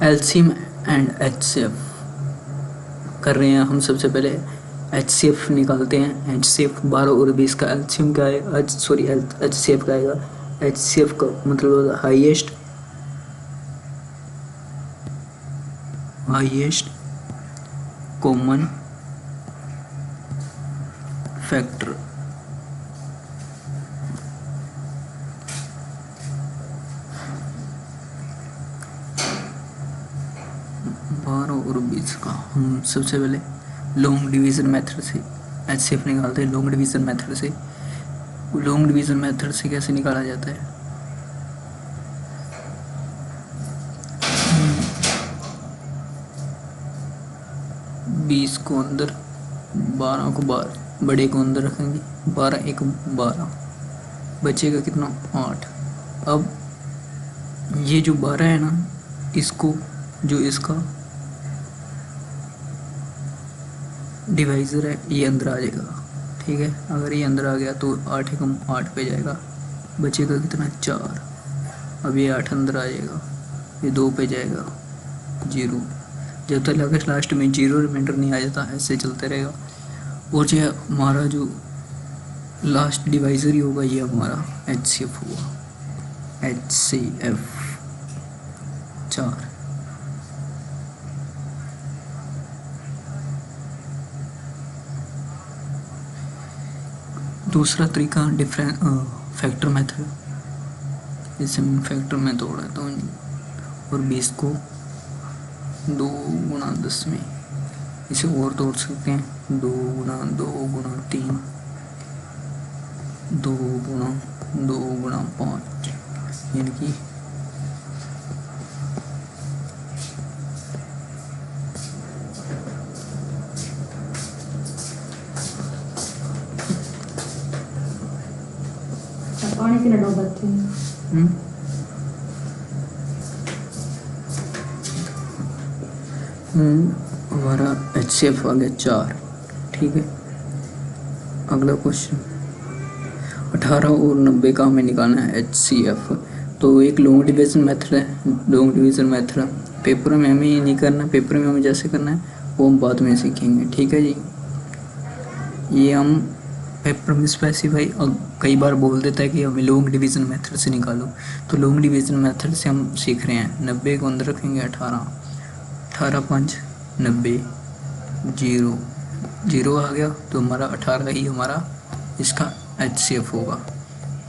LCM and HCF कर रहे हैं हम। सबसे पहले एचसीएफ निकालते हैं। एचसीएफ 12 और 20 का एलसीएम क्या है, सॉरी एचसीएफ का आएगा। एचसीएफ का मतलब हाईएस्ट कॉमन फैक्टर। और 20 का हम सबसे पहले लॉन्ग डिवीज़न मेथड से एचसीएफ निकालते हैं। लॉन्ग डिवीज़न मेथड से, लॉन्ग डिवीज़न मेथड से कैसे निकाला जाता है, 20 को अंदर, 12 को बाहर, बड़े को अंदर रखेंगे, 12 एक 12, बचेगा कितना 8। अब ये जो 12 है ना, इसको जो इसका डिवाइज़र है ये अंदर आ जाएगा। ठीक है, अगर ये अंदर आ गया तो 8 एकम 8 पे जाएगा, बचेगा कितना 4। अब ये 8 अंदर आ जाएगा, ये 2 पे जाएगा 0। जब तक अगर लास्ट में 0 रिमाइंडर नहीं आ जाता ऐसे चलते रहेगा। और जो हमारा जो लास्ट डिवाइज़र ही होगा ये हमारा एचसीएफ हुआ, एचसीएफ 4। दूसरा तरीका डिफरेंट फैक्टर मेथड। इसे मैं फैक्टर में तोड़ देता हूँ और 20 को 2 गुणा 10 में, इसे और तोड़ सकते हैं 2 गुणा 2 गुणा 3, 2 गुणा 2 गुणा 5, यानी कि पानी पीना दो बच्चे। हमारा एचसीएफ आ गया 4। ठीक है, अगला क्वेश्चन 18 और 90 का हमें निकालना है एचसीएफ। तो एक लॉन्ग डिवीज़न मेथड है, लॉन्ग डिवीज़न मेथड पेपर में हमें ये नहीं करना, पेपर में हमें जैसे करना है वो हम बाद में सीखेंगे। ठीक है जी, ये हम पेपर में स्पेसिफाई कई बार बोल देता है कि हमें लॉन्ग डिवीज़न मेथड से निकालो, तो लॉन्ग डिवीज़न मेथड से हम सीख रहे हैं। 90 को अंदर रखेंगे, 18 5 90, 0 आ गया तो हमारा 18 ही हमारा इसका एचसीएफ होगा।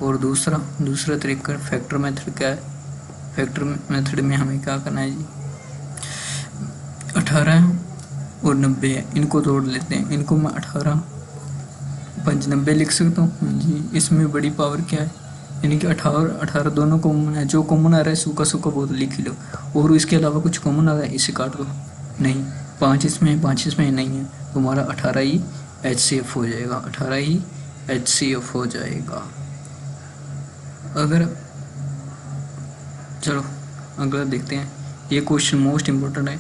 और दूसरा तरीका फैक्टर मेथड क्या है, फैक्टर मेथड में हमें क्या करना है जी, 18 और 90 है, इनको तोड़ लेते हैं। इनको मैं 18 5 90 लिख सकता हूँ जी। इसमें बड़ी पावर क्या है, यानी कि 18 और 18 दोनों कॉमन है। जो कॉमन आ रहा है सूखा बहुत लिख लो, और इसके अलावा कुछ कॉमन आ रहा है इसे काट दो। नहीं, 5 इसमें नहीं है, तो हमारा 18 ही एचसीएफ हो जाएगा, 18 ही एचसीएफ हो जाएगा। अगर चलो अगला देखते हैं, ये क्वेश्चन मोस्ट इम्पोर्टेंट है।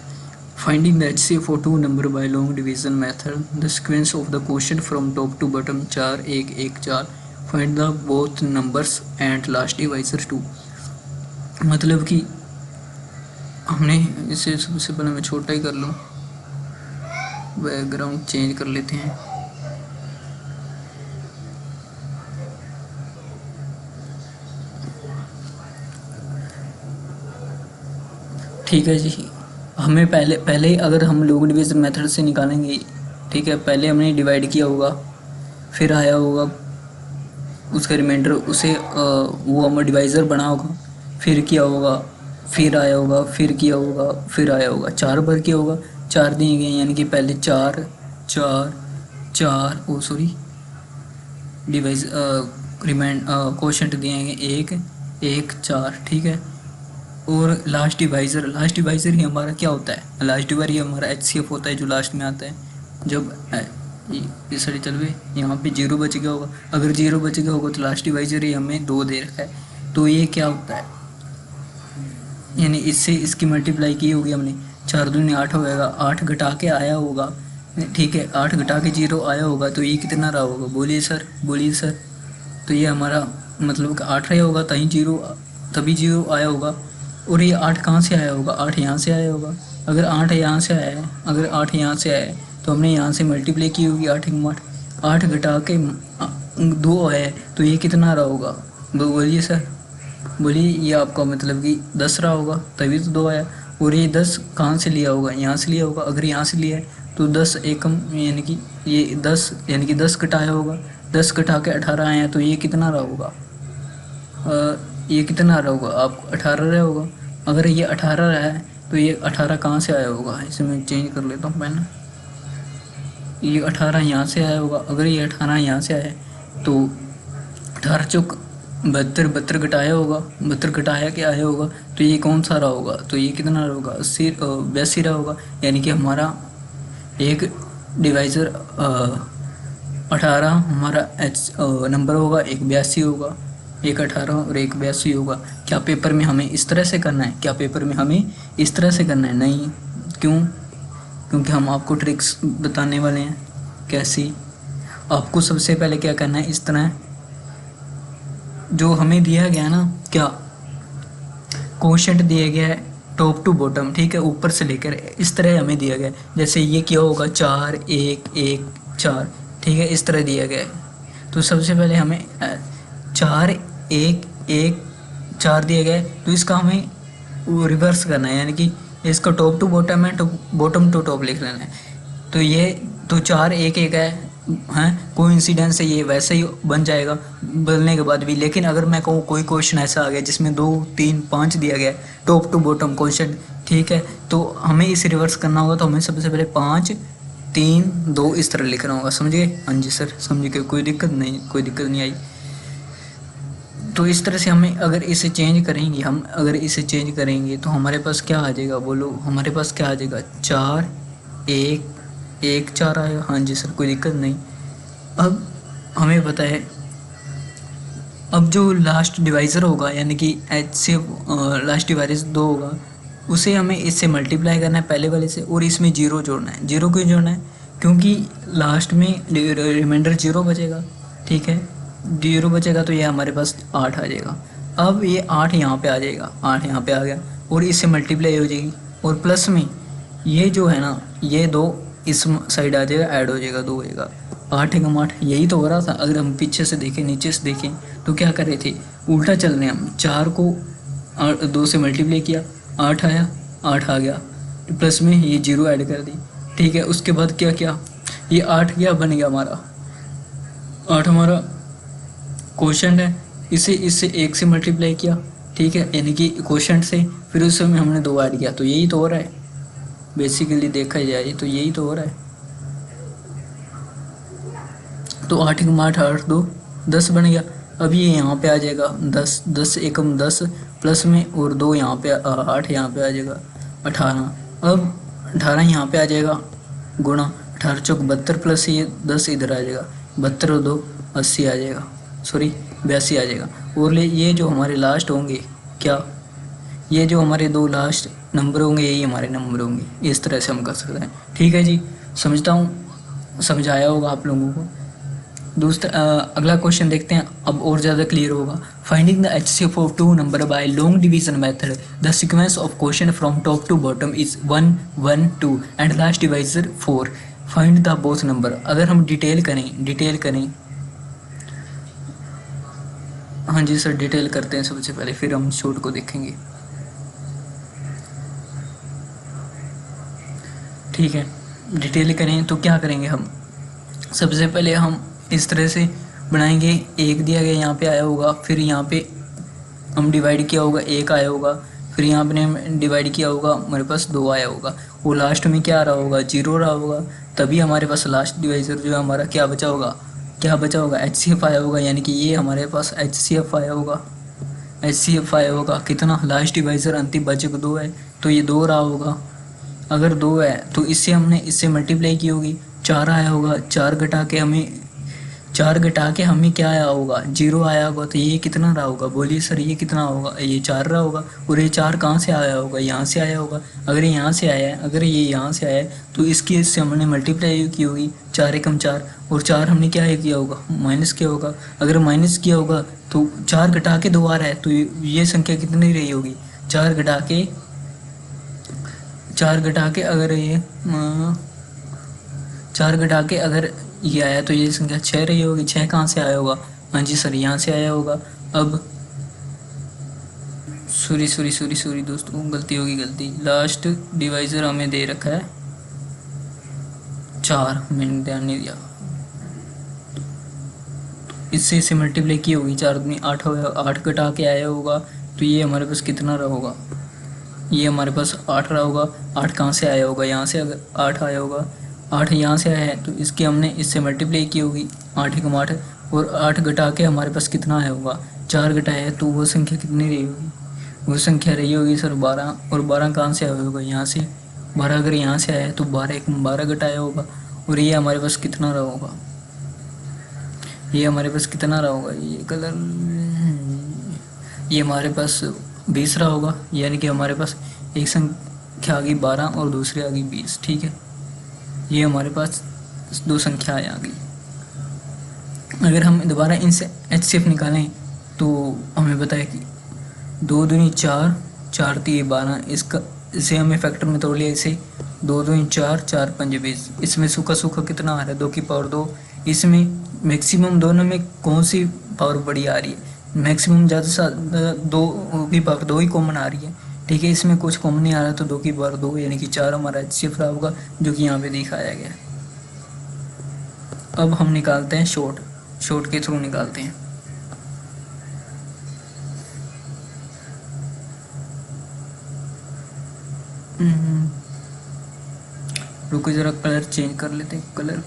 Finding the HCF for 2 number by long division method, the sequence of the question from top to bottom 4 1 1 4, find the both numbers and last divisor 2। मतलब कि हमने इसे सबसे पहले मैं छोटा ही कर लूँ, बैकग्राउंड चेंज कर लेते हैं। ठीक है जी, हमें पहले अगर हम लॉन्ग डिवीजन मेथड से निकालेंगे, ठीक है, पहले हमने डिवाइड किया होगा, फिर आया होगा उसका रिमाइंडर, उसे वो हमें डिवाइज़र बना होगा, फिर किया होगा, फिर आया होगा, फिर किया होगा, फिर आया होगा, 4 बार किया होगा, 4 दिए गए, यानी कि पहले 4 4 4 ओ सॉरी डिवाइस क्वोशंट दिए हैं 1 1 4। ठीक है, और लास्ट डिवाइज़र ही हमारा क्या होता है, लास्ट डिवाइज़र ही हमारा एचसीएफ होता है, जो लास्ट में आता है। जब इस साइड चल गए, यहाँ पे 0 बच गया होगा, अगर 0 बच गया होगा तो लास्ट डिवाइज़र ही हमें 2 दे रखा है, तो ये क्या होता है, यानी इससे इसकी मल्टीप्लाई की होगी हमने, 4 दूनी 8 हो जाएगा, 8 घटा के आया होगा। ठीक है, 8 घटा के 0 आया होगा, तो ये कितना रहा होगा, बोलिए सर। तो ये हमारा मतलब कि 8 रहा होगा, तभी 0 आया होगा, और ये 8 कहाँ से आया होगा, 8 यहाँ से आया होगा। अगर 8 यहाँ से आया है, अगर 8 यहाँ से आया है तो हमने यहाँ से मल्टीप्लाई की होगी 8 के 8 घटा के 2 है तो ये कितना रहा होगा 2। बोलिए सर, बोलिए। ये आपका मतलब कि 10 रहा होगा, तभी तो 2 आया। और ये 10 कहाँ से लिया होगा, यहाँ से लिया होगा। अगर यहाँ से लिया है तो 10 एकम यानी कि ये 10 यानी कि 10 घटाया होगा, 10 घटा के 18 आया तो ये कितना रहा होगा, ये कितना रहा होगा आपको 18 रहा होगा। अगर ये 18 रहा है तो ये 18 कहाँ से आया होगा, इसे मैं चेंज कर लेता हूँ पेन। ये 18 यहाँ से आया होगा। अगर ये 18 यहाँ से आया है तो 18 चौक 72, 72 घटाया होगा, 72 घटाया के आया होगा तो ये कौन सा रहा होगा, तो ये कितना रहा होगा 80, 82 रहा होगा। यानी कि हमारा एक डिवाइज़र 18 हमारा नंबर होगा, एक 82 होगा, एक 18 और एक 82 होगा। क्या पेपर में हमें इस तरह से करना है, क्या पेपर में हमें इस तरह से करना है, नहीं। क्यों, क्योंकि हम आपको ट्रिक्स बताने वाले हैं। कैसी, आपको सबसे पहले क्या करना है, इस तरह जो हमें दिया गया ना, क्या क्वोशंट दिया गया है टॉप टू बॉटम, ठीक है, ऊपर से लेकर इस तरह हमें दिया गया है। जैसे ये क्या होगा 4 1 1 4, ठीक है, इस तरह दिया गया है। तो सबसे पहले हमें 4 1 1 4 दिया गया है तो इसका हमें वो रिवर्स करना है, यानी कि इसका टॉप टू बॉटम है तो बॉटम टू टॉप लिख लेना है। तो ये तो 4 1 1 है, हैं, कोइंसिडेंस है, ये वैसे ही बन जाएगा बदलने के बाद भी। लेकिन अगर मैं कहूँ कोई क्वेश्चन ऐसा आ गया जिसमें 2 3 5 दिया गया है टॉप टू बॉटम क्वेश्चन, ठीक है, तो हमें इसे रिवर्स करना होगा। तो हमें सबसे पहले 5 3 2 इस तरह लिखना होगा, समझ गए? हाँ जी सर, समझ गए, कोई दिक्कत नहीं, कोई दिक्कत नहीं आई। तो इस तरह से हमें अगर इसे चेंज करेंगे, हम अगर इसे चेंज करेंगे तो हमारे पास क्या आ जाएगा, बोलो हमारे पास क्या आ जाएगा, 4 1 1 4 आएगा। हाँ जी सर, कोई दिक्कत नहीं। अब हमें पता है, अब जो लास्ट डिवाइज़र होगा यानी कि एच से लास्ट डिवाइज़र 2 होगा, उसे हमें इससे मल्टीप्लाई करना है पहले वाले से और इसमें 0 जोड़ना है। 0 क्यों जोड़ना है, क्योंकि लास्ट में रिमाइंडर 0 बचेगा, ठीक है, 0 बचेगा तो ये हमारे पास 8 आ जाएगा। अब ये 8 यहाँ पे आ जाएगा, 8 यहाँ पे आ गया और इससे मल्टीप्लाई हो जाएगी। और प्लस में ये जो है ना, ये 2 इस साइड आ जाएगा, ऐड हो जाएगा, 2 होएगा। 8 एकम 8, यही तो हो रहा था। अगर हम पीछे से देखें, नीचे से देखें तो क्या कर रहे थे, उल्टा चल रहे हैं हम। 4 को 2 से मल्टीप्लाई किया, 8 आया, 8 आ गया, प्लस में ये 0 ऐड कर दी, ठीक है। उसके बाद क्या किया, ये 8 क्या बन गया हमारा, 8 हमारा क्वोशंट है, इसे इससे 1 से मल्टीप्लाई किया, ठीक है, यानी कि क्वोशंट से, फिर उसमें हमने 2 ऐड किया। तो यही तो हो रहा है, बेसिकली देखा जाए तो यही तो हो रहा है। तो 8 एकम 8 8 2 10 बन गया। अब ये यहाँ पे आ जाएगा 10, 10 एकम 10 प्लस में और 2 यहाँ पे 8 यहाँ पे आ जाएगा 18। अब 18 यहाँ पे आ जाएगा गुणा 18 चौक 72 प्लस ये 10 इधर आ जाएगा, 72 और 2 80 आ जाएगा, सॉरी 82 आ जाएगा। और ये जो हमारे लास्ट होंगे, क्या ये जो हमारे 2 लास्ट नंबर होंगे यही हमारे नंबर होंगे। इस तरह से हम कर सकते हैं, ठीक है जी। समझता हूँ समझाया होगा आप लोगों को। दूसरा अगला क्वेश्चन देखते हैं, अब और ज़्यादा क्लियर होगा। Finding the HCF of 2 number by long division method, the sequence of question from top to bottom is 1 1 2 and last divisor 4, find the both number. अगर हम डिटेल करें, हाँ जी सर, डिटेल करते हैं सबसे पहले, फिर हम शॉर्ट को देखेंगे, ठीक है। डिटेल करें तो क्या करेंगे हम, सबसे पहले हम इस तरह से बनाएंगे। 1 दिया गया यहाँ पे आया होगा, फिर यहाँ पे हम डिवाइड किया होगा, 1 आया होगा, फिर यहाँ पे हम डिवाइड किया होगा, हमारे पास 2 आया होगा, वो लास्ट में क्या रहा होगा, 0 रहा होगा। तभी हमारे पास लास्ट डिवाइज़र जो है हमारा क्या बचा होगा, HCF आया होगा, यानी कि ये हमारे पास HCF आया होगा। कितना, लास्ट डिवाइज़र अंतिम बचे को 2 है तो ये 2 रहा होगा। अगर 2 है तो इससे हमने इससे मल्टीप्लाई की होगी, 4 आया होगा, 4 घटा के हमें क्या आया होगा, 0 आया होगा। तो ये कितना रहा होगा, बोलिए सर ये कितना होगा, ये 4 रहा होगा। और ये 4 कहाँ से आया होगा, यहाँ से आया होगा। अगर ये यहाँ से आया है, अगर ये यहाँ से आया है तो इसकी इससे हमने मल्टीप्लाई की होगी, 4 एकम 4, और 4 हमने क्या किया होगा, माइनस किया होगा। अगर माइनस किया होगा तो 4 घटा के 2 आ रहा है तो ये संख्या कितनी रही होगी, चार घटा के अगर ये 4 घटा के अगर ये आया तो ये संख्या 6 रही होगी। 6 कहाँ से आया होगा? हाँ जी सर, यहाँ से आया होगा। अब सॉरी दोस्तों, गलती होगी, गलती। लास्ट डिवाइज़र हमें दे रखा है 4, मैंने ध्यान नहीं दिया। इससे इसे मल्टीप्लाई की होगी, 4 दूनी 8 होगा, 8 घटा के आया होगा। तो ये हमारे पास कितना रहा होगा? ये हमारे पास 8 रहा होगा। 8 कहाँ से आया होगा? यहाँ से अगर 8 आया होगा, 8 यहाँ से आया है तो इसकी हमने इससे मल्टीप्लाई की होगी, 8 एकम 8, और 8 घटा के हमारे पास कितना आया होगा? 4 घटाया है, तो वो संख्या कितनी रही होगी? वो संख्या रही होगी सर 12। और 12 कहाँ से आया होगा? यहाँ से। 12 अगर यहाँ से आया है तो 12 एकम 12 घटाया होगा। और ये हमारे पास कितना रहा होगा? ये हमारे पास कितना रहा होगा? ये कलर, ये हमारे पास 20 रहा होगा। यानी कि हमारे पास एक संख्या आ गई 12 और दूसरी आ गई 20। ठीक है, ये हमारे पास 2 संख्याएँ आ गई। अगर हम दोबारा इनसे HCF निकालें तो हमें पता है कि 2 दूनी 4, 4 तीन 12, इसे हमें फैक्टर में तोड़ लिया। इसे 2 दूनी 4, 4 पंजे 20। इसमें सूखा कितना आ रहा है? 2 की पावर 2। इसमें मैक्सिमम दोनों में कौन सी पावर बड़ी आ रही है? मैक्सिमम ज़्यादा से 2 की पावर 2 ही कॉमन आ रही है। ठीक है, इसमें कुछ कॉमन नहीं आ रहा, तो 2 की पावर 2 यानी कि 4 हमारा HCF रहा होगा, जो कि यहाँ पे दिखाया गया है। अब हम निकालते हैं शॉर्ट के थ्रू निकालते हैं। रुको ज़रा, कलर चेंज कर लेते हैं। कलर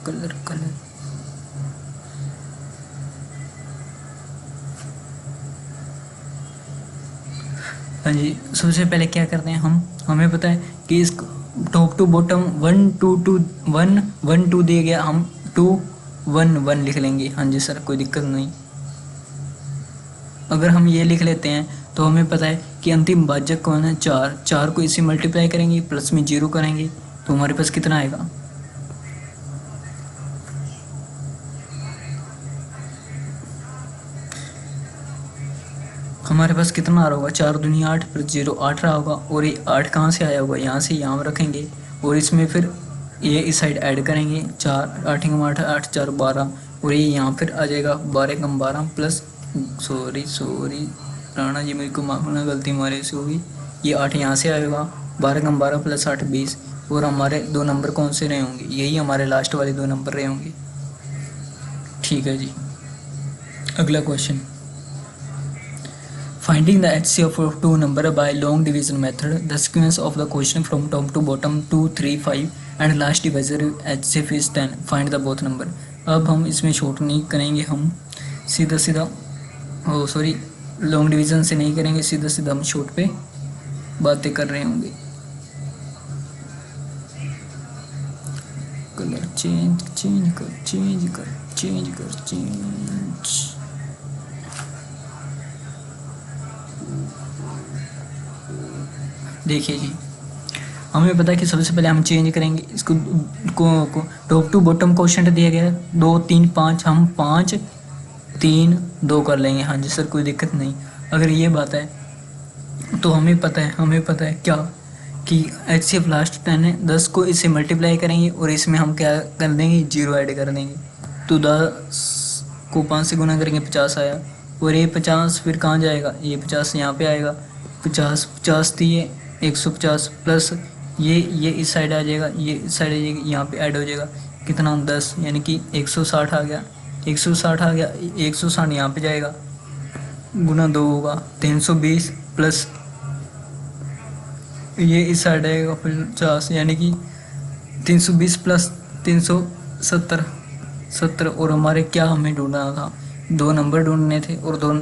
हाँ जी, सबसे पहले क्या करते हैं हम, हमें पता है कि इस टॉप टू बॉटम 1 2 2 1 1 2 दिया गया, हम 2 1 1 लिख लेंगे। हाँ जी सर, कोई दिक्कत नहीं। अगर हम ये लिख लेते हैं तो हमें पता है कि अंतिम भाजक कौन है? 4 को इसे मल्टीप्लाई करेंगे, प्लस में 0 करेंगे, तो हमारे पास कितना आएगा? हमारे पास कितना आ रहा होगा? 4 दूनी 8 प्लस 0 8 रहा होगा। और ये 8 कहाँ से आया होगा? यहाँ से यहाँ रखेंगे, और इसमें फिर ये इस साइड ऐड करेंगे। 4 8 एकम 8 8 4 12, और ये यहाँ फिर आ जाएगा 12 एकम 12 प्लस सॉरी राणा जी, मेरे को माफ करना, गलती हमारे से होगी। ये 8 यहाँ से आएगा, 12 एकम 12 प्लस 8 20। और हमारे 2 नंबर कौन से रहे होंगे? यही हमारे लास्ट वाले 2 नंबर रहे होंगे। ठीक है जी, अगला question. Finding the HCF of two number by long division method. The sequence of the question from top to bottom 2 3 5 and last divisor HCF is 10. Find the both number. अब हम इसमें short नहीं करेंगे, हम सीधा लॉन्ग डिवीज़न से नहीं करेंगे, सीधा हम शॉर्ट पे बातें कर रहे होंगे। कलर चेंज कर। देखिए जी, हमें पता है कि सबसे पहले हम चेंज करेंगे इसको को टॉप टू बॉटम क्वेश्चन दिया गया है 2 3 5, हम 5 3 2 कर लेंगे। हाँ जी सर, कोई दिक्कत नहीं। अगर ये बात है तो हमें पता है क्या कि HCF लास्ट 10 है, 10 को इससे मल्टीप्लाई करेंगे और इसमें हम क्या कर देंगे? 0 ऐड कर देंगे। तो 10 को 5 से गुना करेंगे, 50 आया। और ये 50 फिर कहाँ जाएगा? ये 50 यहाँ पे आएगा। 50 थी ये 150 प्लस ये इस साइड आ जाएगा, ये इस साइड आ जाएगा, यहाँ पे ऐड हो जाएगा कितना? 10, यानी कि 160 आ गया। 160 यहाँ पे जाएगा, गुना 2 होगा 320 प्लस ये इस साइड आएगा 50, यानी कि 320 प्लस 370। और हमारे क्या हमें ढूंढना था? 2 नंबर ढूंढने थे और 2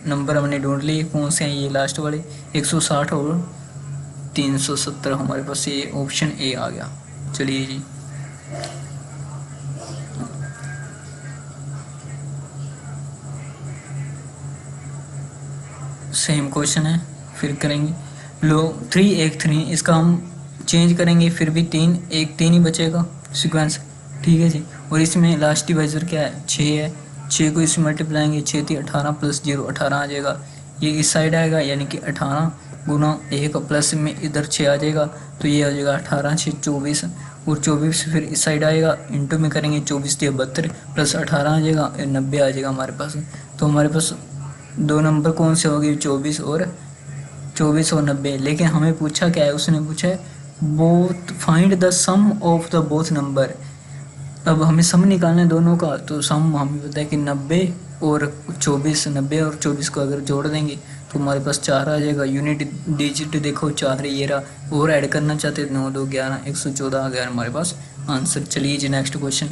नंबर हमने ढूंढ लिए। कौन से हैं? ये लास्ट वाले 160 और 370। हमारे पास ये ऑप्शन ए आ गया। चलिए जी, सेम क्वेश्चन है, फिर करेंगे। लो 3 1 3, इसका हम चेंज करेंगे, फिर भी 3 1 3 ही बचेगा सीक्वेंस। ठीक है जी। और इसमें लास्ट डिवाइजर क्या है? 6 है। 6 को इसमें मल्टीप्लाएंगे, 6 थी 18 प्लस 0 18 आ जाएगा। ये इस साइड आएगा, यानी कि 18 गुना 1 प्लस में इधर 6 आ जाएगा, तो ये आ जाएगा 18 6 24, और 24 फिर इस साइड आएगा, इंटू में करेंगे 24 3 72 प्लस 18 आ जाएगा, 90 आ जाएगा हमारे पास। तो हमारे पास दो नंबर कौन से हो गए, 24 और 90। लेकिन हमें पूछा क्या है, उसने पूछा है both find the sum of the both number. अब हमें सम निकालना है दोनों का, तो सम हमें पता है कि 90 और 24, 90 और 24 को अगर जोड़ देंगे तो हमारे पास 4 आ जाएगा। यूनिट डिजिट देखो 4 ये रहा, और ऐड करना चाहते 9 2 11 114 आ गया हमारे पास आंसर। चलिए जी नेक्स्ट क्वेश्चन।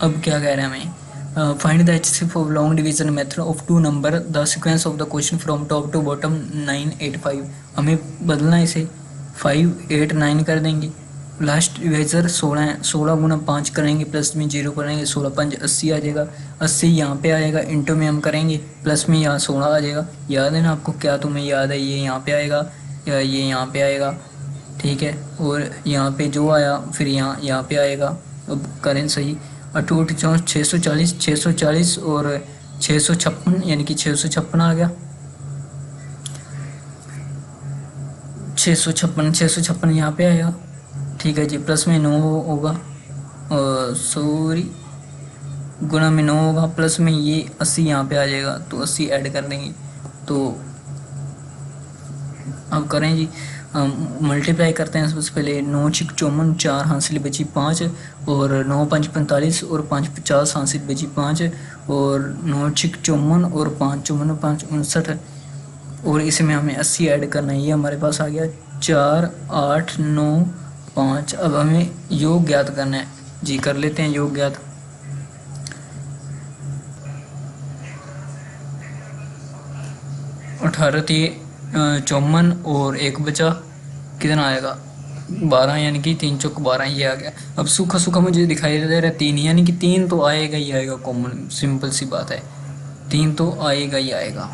अब क्या कह रहे हैं हमें, find the HCF of long division method of two number, the sequence of the question from top to bottom 9 8 5। हमें बदलना है इसे, 5 8 9 कर देंगे, लास्ट डिवाइजर 16 है, 16 गुना 5 करेंगे, प्लस में 0 करेंगे, 16 5 80 आ जाएगा, 80 यहाँ पे आएगा, इंटू में हम करेंगे, प्लस में यहाँ 16 आ जाएगा। याद है ना आपको, क्या तुम्हें याद है, ये यहाँ पे आएगा या ये यहाँ पे आएगा, ठीक है, और यहाँ पे जो आया फिर यहाँ पे आएगा। अब करें सही, 8 4 640 640 और 656, यानी कि 656 आ गया, 656 यहाँ पे आएगा, ठीक है जी, प्लस में 9 होगा, सॉरी गुना में 9 होगा, प्लस में ये 80 यहाँ पे आ जाएगा, तो 80 ऐड कर देंगे। तो अब करें जी, मल्टीप्लाई करते हैं सबसे पहले, 9 6 54, 4 हासिल बची 5, और 9 5 45 और 5 50 हासिल बची 5, और 9 6 54 और 5 54 5 59, और इसमें हमें 80 ऐड करना है, ये हमारे पास आ गया 4 8 9 5। अब हमें योग ज्ञात करना है जी, कर लेते हैं योग ज्ञात। 18 3 54 और 1 बचा, कितना आएगा 12, यानी कि 3 चौक 12 ये आ गया। अब सूखा सूखा मुझे दिखाई दे रहा है 3, यानी कि 3 तो आएगा ही आएगा कॉमन, सिंपल सी बात है, 3 तो आएगा ही आएगा।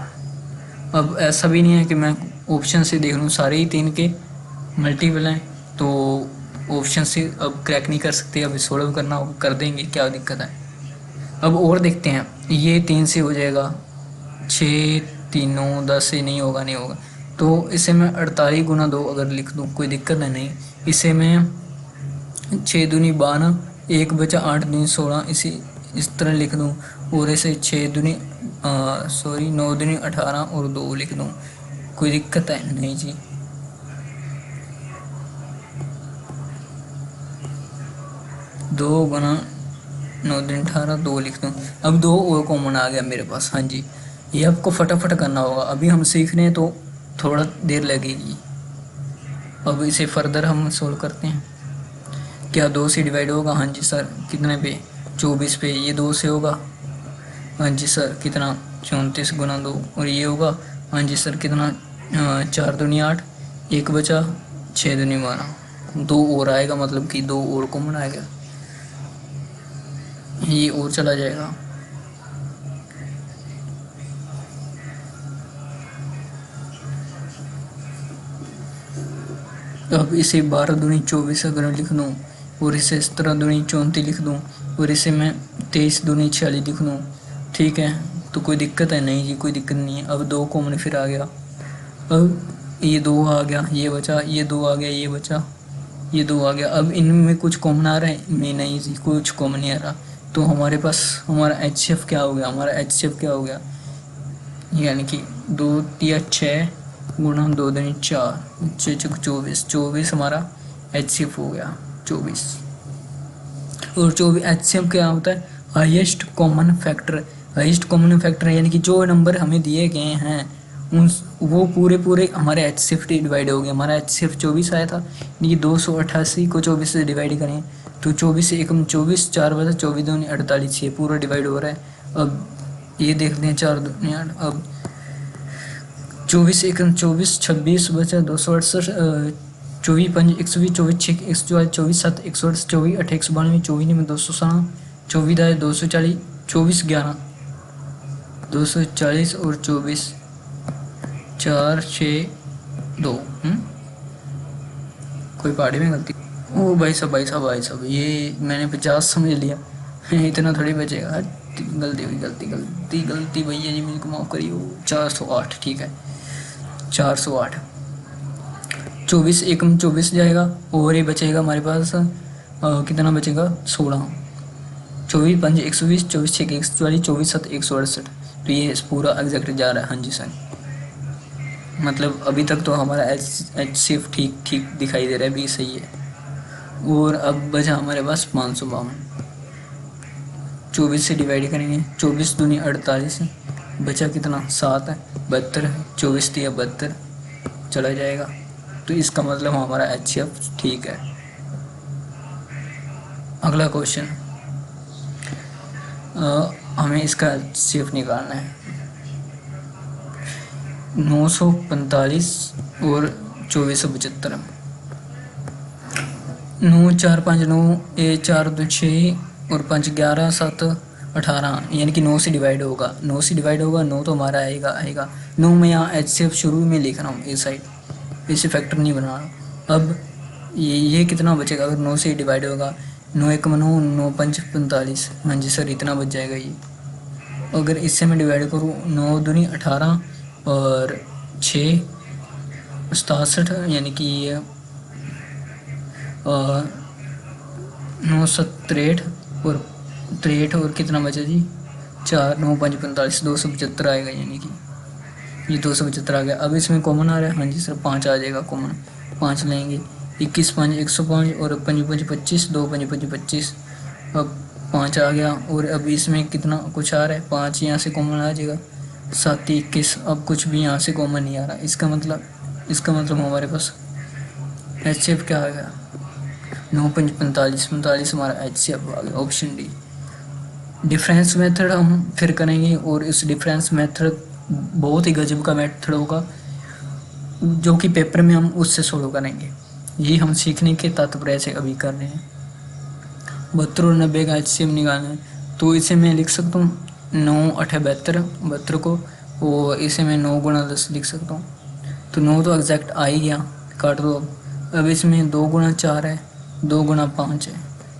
अब ऐसा भी नहीं है कि मैं ऑप्शन से देख लूँ सारे ही 3 के मल्टीपल हैं, तो ऑप्शन से अब क्रैक नहीं कर सकते, अब सोल्व करना होगा, कर देंगे, क्या दिक्कत है। अब और देखते हैं, ये 3 से हो जाएगा, 6 3 9 10 से नहीं होगा तो इसे मैं 48 गुना 2 अगर लिख दूँ, कोई दिक्कत है नहीं। इसे मैं 6 दूनी 12, 1 बचा 8 दूनी 16, इस तरह लिख दूँ, और इसे 9 दूनी 18 और 2 लिख दूँ, कोई दिक्कत है नहीं जी। दो गुना 9 दूनी 18 2 लिख दूँ। अब 2 और कॉमन आ गया मेरे पास, हाँ जी, ये आपको फटाफट करना होगा, अभी हम सीख रहे हैं तो थोड़ा देर लगेगी। अब इसे फर्दर हम सोल्व करते हैं। क्या 2 से डिवाइड होगा, हाँ जी सर, कितने पे, 24 पे, ये 2 से होगा, हाँ जी सर, कितना 34 गुना 2, और ये होगा, हाँ जी सर, कितना 4 दूनी 8, 1 बचा 6 दूनी 12, 2 और आएगा, मतलब कि 2 और कॉमन आएगा, ये और चला जाएगा। अब इसे 12 दूनी 24 अगर लिख दूँ, और इसे 17 दूनी 34 लिख दूँ, और इसे मैं 23 दूनी 46 लिख दूँ, ठीक है, तो कोई दिक्कत है नहीं जी, कोई दिक्कत नहीं है। अब 2 कॉमन फिर आ गया, अब ये 2 आ गया, ये बचा, ये 2 आ गया, ये बचा, ये 2 आ गया। अब इनमें कुछ कॉमन आ रहा है, में नहीं जी, कुछ कॉमन नहीं आ रहा, तो हमारे पास हमारा HCF क्या हो गया, हमारा HCF क्या हो गया, यानी कि 2 3 6 गुना 2 दूनी 4, 6 6 24, 24 हमारा HCF हो गया 24। और 24 HCF क्या होता है, highest common factor. Highest common factor यानी कि जो नंबर हमें दिए गए हैं उन वो पूरे हमारे HCF से डिवाइड हो गए। हमारा HCF 24 आया था, यानी कि 288 को 24 से डिवाइड करें तो 24 से 1 24, 4 बचा 24 दूनी 48, ये पूरा डिवाइड हो रहा है। अब ये देखते हैं 4 दूनी 8, अब 24 1 24, 26 बचा 268, 24 5 120, 24 6 144, 24 7 128, 24 8 192, 24 में 260, 24 दाए 240, 24 11 240 और 24 4 6 2। कोई पहाड़ी में गलती, ओ भाई साहब ये मैंने 50 समझ लिया, इतना थोड़ी बचेगा, गलती भैया जी मुझको माफ़ करिए। 408 ठीक है, 408। 24 एकम 24 जाएगा और ये बचेगा हमारे पास कितना बचेगा 16। 24 5 120, 24 6 144, 24 7 168। तो ये पूरा एग्जैक्ट जा रहा है। हाँ जी सर, मतलब अभी तक तो हमारा एच सिर्फ ठीक दिखाई दे रहा है, भी सही है। और अब बचा हमारे पास 552। 24 से डिवाइड करेंगे, 24 दूनी 48, बचा कितना 7 है, 72 है, 24 दिया 72 चला जाएगा। तो इसका मतलब हमारा एच ठीक है। अगला क्वेश्चन, हमें इसका एच निकालना है। 945 और 2475। 9 4 5 9, 4 2 6 और 5 11 7 18, यानी कि 9 से डिवाइड होगा। 9 से डिवाइड होगा, 9 तो हमारा आएगा 9 में यहाँ एच सी एफ शुरू में लिख रहा हूँ इस साइड, इसे फैक्टर नहीं बना रहा। अब ये कितना बचेगा अगर 9 से डिवाइड होगा? 9 1 9, 9 5 45। हाँ जी सर, इतना बच जाएगा ये। अगर इससे मैं डिवाइड करूँ, 9 दूनी 18 और 6 67, यानी कि 9 63 और 63 और कितना बचा जी 4 9 5 45, 275 आएगा, यानी कि ये 275 आ गया। अब इसमें कॉमन आ रहा है। हाँ जी सर, 5 आ जाएगा कॉमन, 5 लेंगे। 21 5 105 और 5 5 25, 2 5 5 25। अब 5 आ गया और अब इसमें कितना कुछ आ रहा है, 5 यहाँ से कॉमन आ जाएगा, 7 21। अब कुछ भी यहाँ से कॉमन नहीं आ रहा। इसका मतलब हमारे पास एच सी एफ क्या आ गया 9 5 45 45 हमारा एच सी एफ आ गया, ऑप्शन डी। डिफरेंस मेथड हम फिर करेंगे और इस डिफरेंस मेथड बहुत ही गजब का मेथड होगा जो कि पेपर में हम उससे सोल्व करेंगे। ये हम सीखने के तात्पर्य से अभी कर रहे हैं। 72 और 90 का एचसीएम निकालना है, तो इसे मैं लिख सकता हूँ 9 8 72 को, और इसे मैं 9 गुणा 10 लिख सकता हूँ। तो 9 तो एग्जैक्ट आ ही गया, काट दो। अब इसमें 2 गुणा 4 है, 2 गुणा 5 है,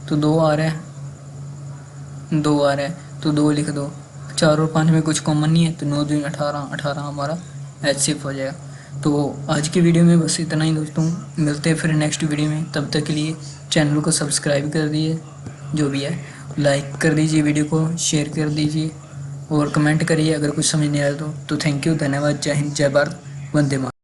तो 2 आ रहा है, 2 आ रहा है, तो 2 लिख दो। 4 और 5 में कुछ कॉमन नहीं है, तो 9 दूनी 18 18 हमारा एचसीएफ हो जाएगा। तो आज की वीडियो में बस इतना ही दोस्तों, मिलते हैं फिर नेक्स्ट वीडियो में। तब तक के लिए चैनल को सब्सक्राइब कर दीजिए, जो भी है लाइक कर दीजिए, वीडियो को शेयर कर दीजिए और कमेंट करिए अगर कुछ समझ नहीं आया तो थैंक यू, धन्यवाद, जय हिंद, जय भारत, वंदे मातरम।